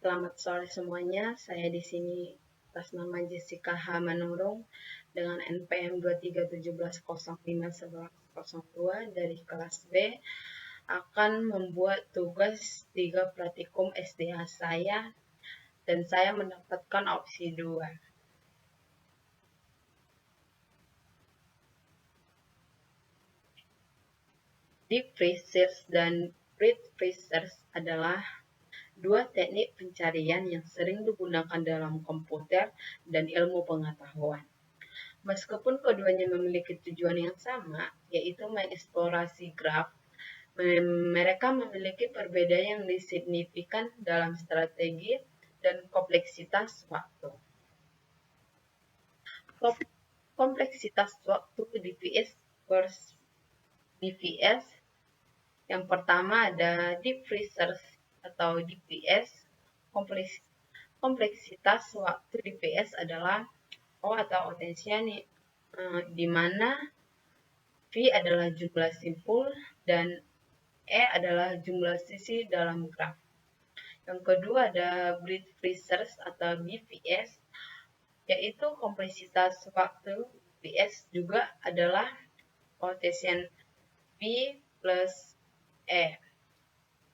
Selamat sore semuanya. Saya di sini atas nama Jessica H. Manurung dengan NPM 2317051102 dari kelas B akan membuat tugas 3 praktikum SDH saya dan saya mendapatkan opsi 2. Deep research dan breadth research adalah dua teknik pencarian yang sering digunakan dalam komputer dan ilmu pengetahuan. Meskipun keduanya memiliki tujuan yang sama, yaitu mengeksplorasi graf, mereka memiliki perbedaan yang signifikan dalam strategi dan kompleksitas waktu. Kompleksitas waktu DVS versus DVS. Yang pertama ada Deep Research atau DPS. Kompleksitas waktu DPS adalah O atau attention, di mana V adalah jumlah simpul dan E adalah jumlah sisi dalam graf. Yang kedua ada Breadth Research atau BVS, yaitu kompleksitas waktu BVS juga adalah quotient V plus E,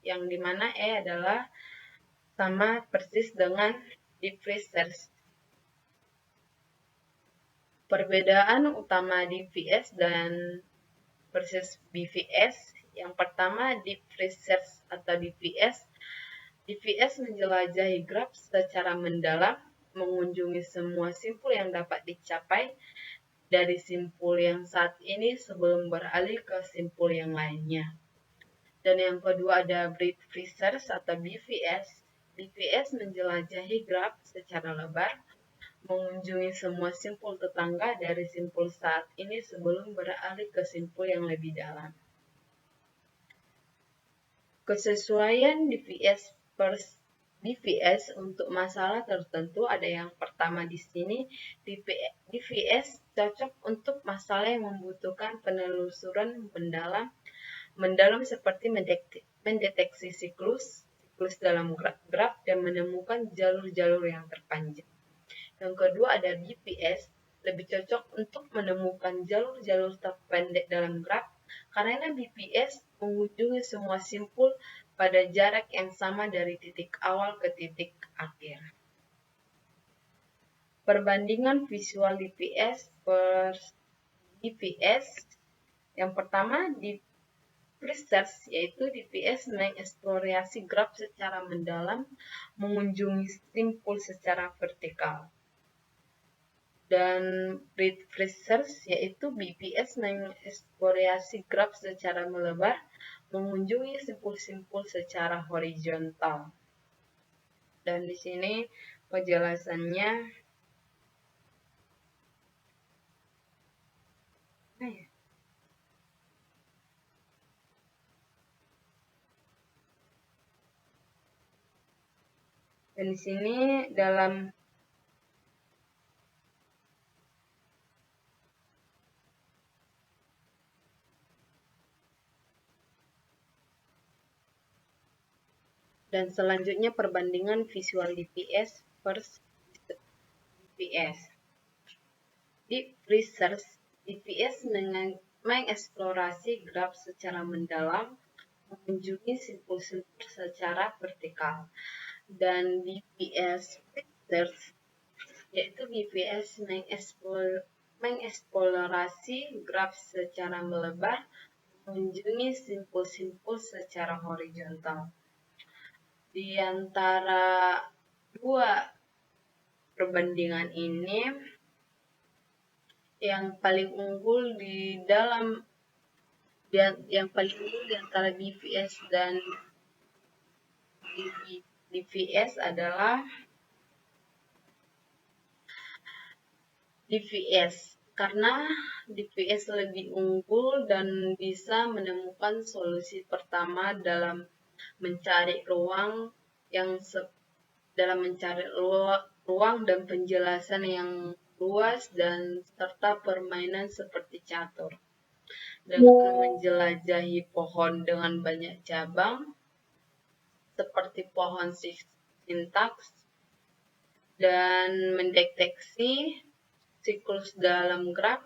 yang dimana E adalah sama persis dengan Deep Research. Perbedaan utama DVS dan versus BVS. Yang pertama, Deep Research atau DVS. DVS menjelajahi graf secara mendalam, mengunjungi semua simpul yang dapat dicapai dari simpul yang saat ini sebelum beralih ke simpul yang lainnya. Dan yang kedua ada Breadth Research atau BVS. BVS menjelajahi graf secara lebar, mengunjungi semua simpul tetangga dari simpul saat ini sebelum beralih ke simpul yang lebih dalam. Kesesuaian DVS versus BVS untuk masalah tertentu ada yang pertama di sini, DVS cocok untuk masalah yang membutuhkan penelusuran mendalam seperti mendeteksi siklus dalam graf dan menemukan jalur-jalur yang terpanjang. Yang kedua ada BPS, lebih cocok untuk menemukan jalur-jalur terpendek dalam graf karena BPS mengunjungi semua simpul pada jarak yang sama dari titik awal ke titik akhir. Perbandingan visual DPS versus BPS. Yang pertama, Deep Research, yaitu DPS mengeksplorasi graf secara mendalam, mengunjungi simpul secara vertikal. Dan Breadth Research, yaitu BPS mengeksplorasi graf secara melebar, mengunjungi simpul-simpul secara horizontal. Dan di sini penjelasannya. Dan di sini dalam dan selanjutnya perbandingan visual DPS versus DPS. Deep Research, DPS mengeksplorasi graf secara mendalam, mengunjungi simpul-simpul secara vertikal. Dan BPS Research, yaitu BPS mengeksplorasi graf secara melebar, mengunjungi simpul-simpul secara horizontal. Di antara dua perbandingan ini, yang paling unggul di antara BVS dan DVS adalah DVS, karena DVS lebih unggul dan bisa menemukan solusi pertama dalam mencari ruang dan penjelasan yang luas dan serta permainan seperti catur. Dengan menjelajahi pohon dengan banyak cabang seperti pohon sintaks, dan mendeteksi siklus dalam graf,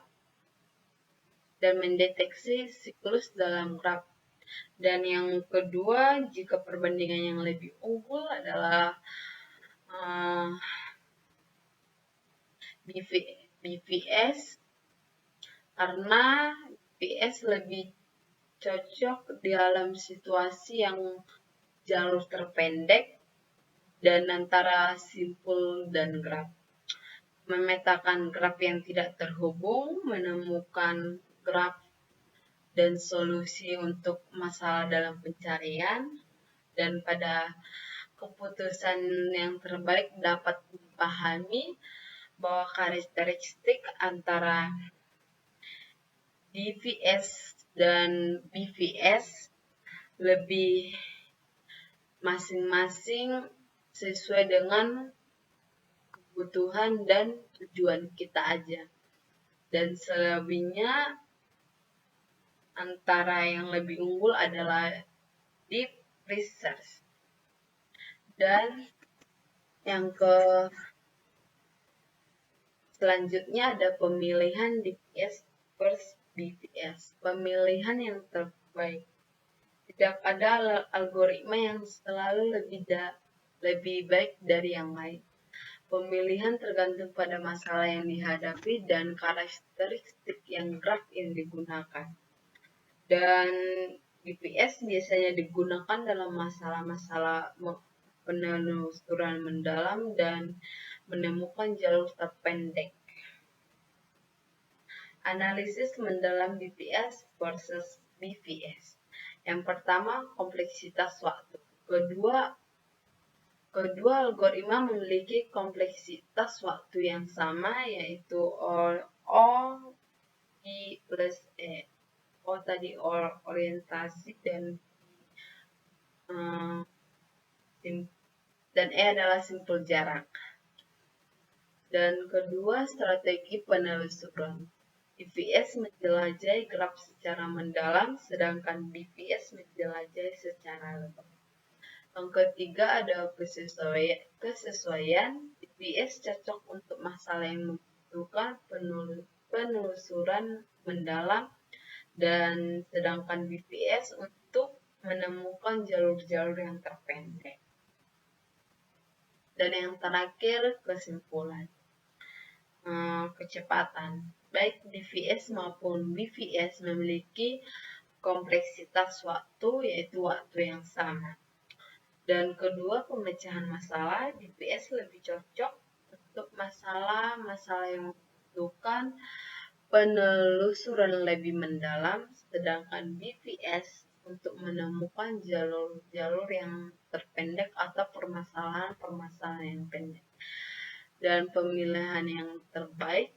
Dan yang kedua, jika perbandingan yang lebih unggul adalah BVS, karena BVS lebih cocok dalam situasi yang jalur terpendek dan antara simpul dan graf. Memetakan graf yang tidak terhubung, menemukan graf dan solusi untuk masalah dalam pencarian, dan pada keputusan yang terbaik dapat dipahami bahwa karakteristik antara DVS dan BVS lebih masing-masing sesuai dengan kebutuhan dan tujuan kita aja. Dan selebihnya antara yang lebih unggul adalah deep research. Dan yang selanjutnya ada pemilihan DVS versus BVS. Pemilihan yang terbaik. Tidak ada algoritma yang selalu lebih baik dari yang lain. Pemilihan tergantung pada masalah yang dihadapi dan karakteristik yang graf yang digunakan. Dan BVS biasanya digunakan dalam masalah-masalah penelusuran mendalam dan menemukan jalur terpendek. Analisis mendalam BVS versus BVS. Yang pertama, kompleksitas waktu. Kedua algoritma memiliki kompleksitas waktu yang sama, yaitu O I plus E. O tadi orientasi dan E adalah simpul jarak. Dan kedua, strategi penelusuran. DVS menjelajahi graf secara mendalam, sedangkan BVS menjelajahi secara lebar. Yang ketiga ada kesesuaian. DVS cocok untuk masalah yang membutuhkan penelusuran mendalam, dan sedangkan BVS untuk menemukan jalur-jalur yang terpendek. Dan yang terakhir, kesimpulan. Kecepatan. Baik DVS maupun BVS memiliki kompleksitas waktu, yaitu waktu yang sama. Dan kedua, pemecahan masalah, DVS lebih cocok untuk masalah-masalah yang membutuhkan penelusuran lebih mendalam, sedangkan BVS untuk menemukan jalur-jalur yang terpendek atau permasalahan yang pendek. Dan pemilihan yang terbaik,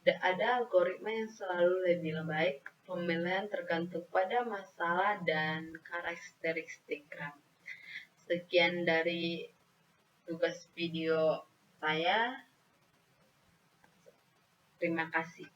ada algoritma yang selalu lebih baik. Pemilihan tergantung pada masalah dan karakteristik graf. Sekian dari tugas video saya. Terima kasih.